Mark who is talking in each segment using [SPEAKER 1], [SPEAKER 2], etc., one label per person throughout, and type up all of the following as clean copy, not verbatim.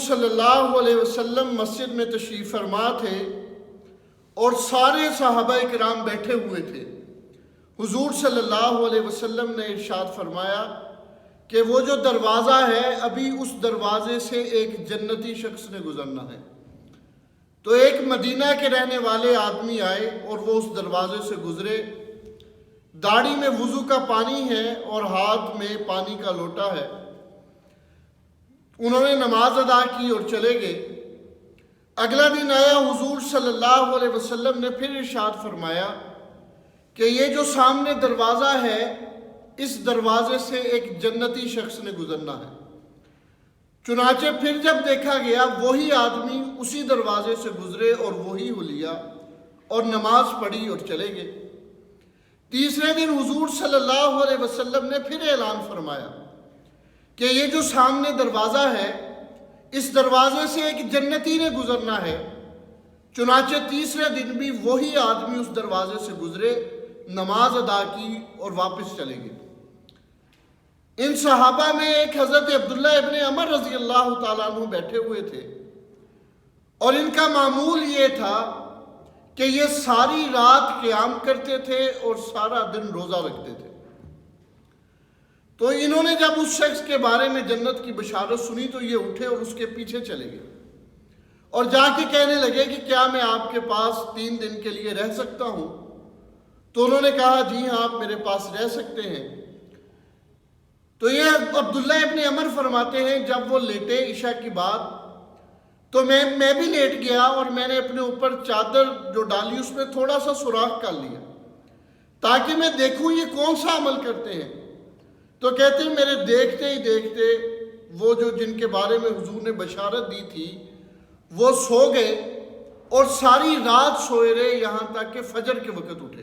[SPEAKER 1] صلی اللہ علیہ وسلم مسجد میں تشریف فرما تھے اور سارے صحابہ کرام بیٹھے ہوئے تھے۔ حضور صلی اللہ علیہ وسلم نے ارشاد فرمایا کہ وہ جو دروازہ ہے ابھی اس دروازے سے ایک جنتی شخص نے گزرنا ہے۔ تو ایک مدینہ کے رہنے والے آدمی آئے اور وہ اس دروازے سے گزرے۔ داڑھی میں وضو کا پانی ہے اور ہاتھ میں پانی کا لوٹا ہے۔ انہوں نے نماز ادا کی اور چلے گئے۔ اگلا دن آیا، حضور صلی اللہ علیہ وسلم نے پھر ارشاد فرمایا کہ یہ جو سامنے دروازہ ہے اس دروازے سے ایک جنتی شخص نے گزرنا ہے۔ چنانچہ پھر جب دیکھا گیا وہی آدمی اسی دروازے سے گزرے اور وہی حلیہ اور نماز پڑھی اور چلے گئے۔ تیسرے دن حضور صلی اللہ علیہ وسلم نے پھر اعلان فرمایا کہ یہ جو سامنے دروازہ ہے اس دروازے سے ایک جنتی نے گزرنا ہے۔ چنانچہ تیسرے دن بھی وہی آدمی اس دروازے سے گزرے، نماز ادا کی اور واپس چلے گئے۔ ان صحابہ میں ایک حضرت عبداللہ ابن عمر رضی اللہ تعالیٰ عنہ بیٹھے ہوئے تھے اور ان کا معمول یہ تھا کہ یہ ساری رات قیام کرتے تھے اور سارا دن روزہ رکھتے تھے۔ تو انہوں نے جب اس شخص کے بارے میں جنت کی بشارت سنی تو یہ اٹھے اور اس کے پیچھے چلے گئے اور جا کے کہنے لگے کہ کیا میں آپ کے پاس 3 دن کے لیے رہ سکتا ہوں؟ تو انہوں نے کہا جی ہاں آپ میرے پاس رہ سکتے ہیں۔ تو یہ عبداللہ ابن عمر فرماتے ہیں جب وہ لیٹے عشاء کی بعد تو میں بھی لیٹ گیا اور میں نے اپنے اوپر چادر جو ڈالی اس میں تھوڑا سا سوراخ کر لیا تاکہ میں دیکھوں یہ کون سا عمل کرتے ہیں۔ تو کہتے ہیں میرے دیکھتے ہی دیکھتے وہ جو جن کے بارے میں حضور نے بشارت دی تھی وہ سو گئے اور ساری رات سوئے رہے یہاں تک کہ فجر کے وقت اٹھے۔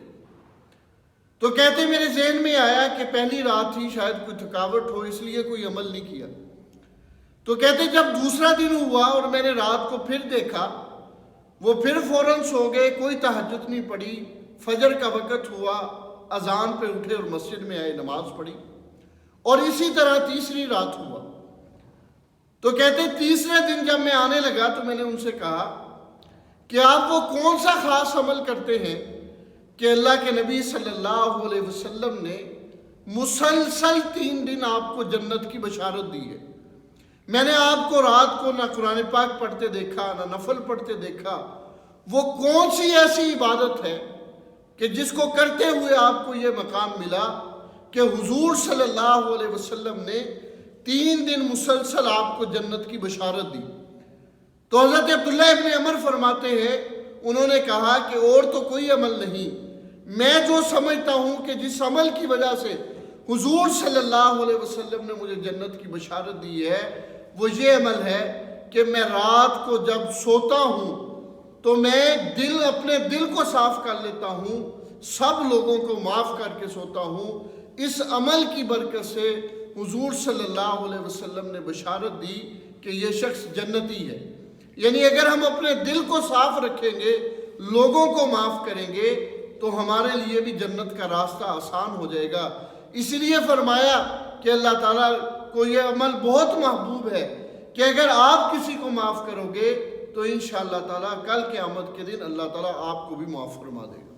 [SPEAKER 1] تو کہتے میرے ذہن میں آیا کہ پہلی رات تھی شاید کوئی تھکاوٹ ہو اس لیے کوئی عمل نہیں کیا۔ تو کہتے جب دوسرا دن ہوا اور میں نے رات کو پھر دیکھا وہ پھر فوراً سو گئے، کوئی تہجد نہیں پڑھی، فجر کا وقت ہوا، اذان پہ اٹھے اور مسجد میں آئے، نماز پڑھی، اور اسی طرح تیسری رات ہوا۔ تو کہتے تیسرے دن جب میں آنے لگا تو میں نے ان سے کہا کہ آپ وہ کون سا خاص عمل کرتے ہیں کہ اللہ کے نبی صلی اللہ علیہ وسلم نے مسلسل 3 دن آپ کو جنت کی بشارت دی ہے؟ میں نے آپ کو رات کو نہ قرآن پاک پڑھتے دیکھا نہ نفل پڑھتے دیکھا۔ وہ کون سی ایسی عبادت ہے کہ جس کو کرتے ہوئے آپ کو یہ مقام ملا کہ حضور صلی اللہ علیہ وسلم نے 3 دن مسلسل آپ کو جنت کی بشارت دی؟ تو حضرت عبداللہ ابن عمر فرماتے ہیں انہوں نے کہا کہ اور تو کوئی عمل نہیں، میں جو سمجھتا ہوں کہ جس عمل کی وجہ سے حضور صلی اللہ علیہ وسلم نے مجھے جنت کی بشارت دی ہے وہ یہ عمل ہے کہ میں رات کو جب سوتا ہوں تو میں اپنے دل کو صاف کر لیتا ہوں، سب لوگوں کو معاف کر کے سوتا ہوں۔ اس عمل کی برکت سے حضور صلی اللہ علیہ وسلم نے بشارت دی کہ یہ شخص جنتی ہے۔ یعنی اگر ہم اپنے دل کو صاف رکھیں گے، لوگوں کو معاف کریں گے تو ہمارے لیے بھی جنت کا راستہ آسان ہو جائے گا۔ اس لیے فرمایا کہ اللہ تعالیٰ کو یہ عمل بہت محبوب ہے کہ اگر آپ کسی کو معاف کرو گے تو انشاءاللہ تعالیٰ کل قیامت کے دن اللہ تعالیٰ آپ کو بھی معاف فرما دے گا۔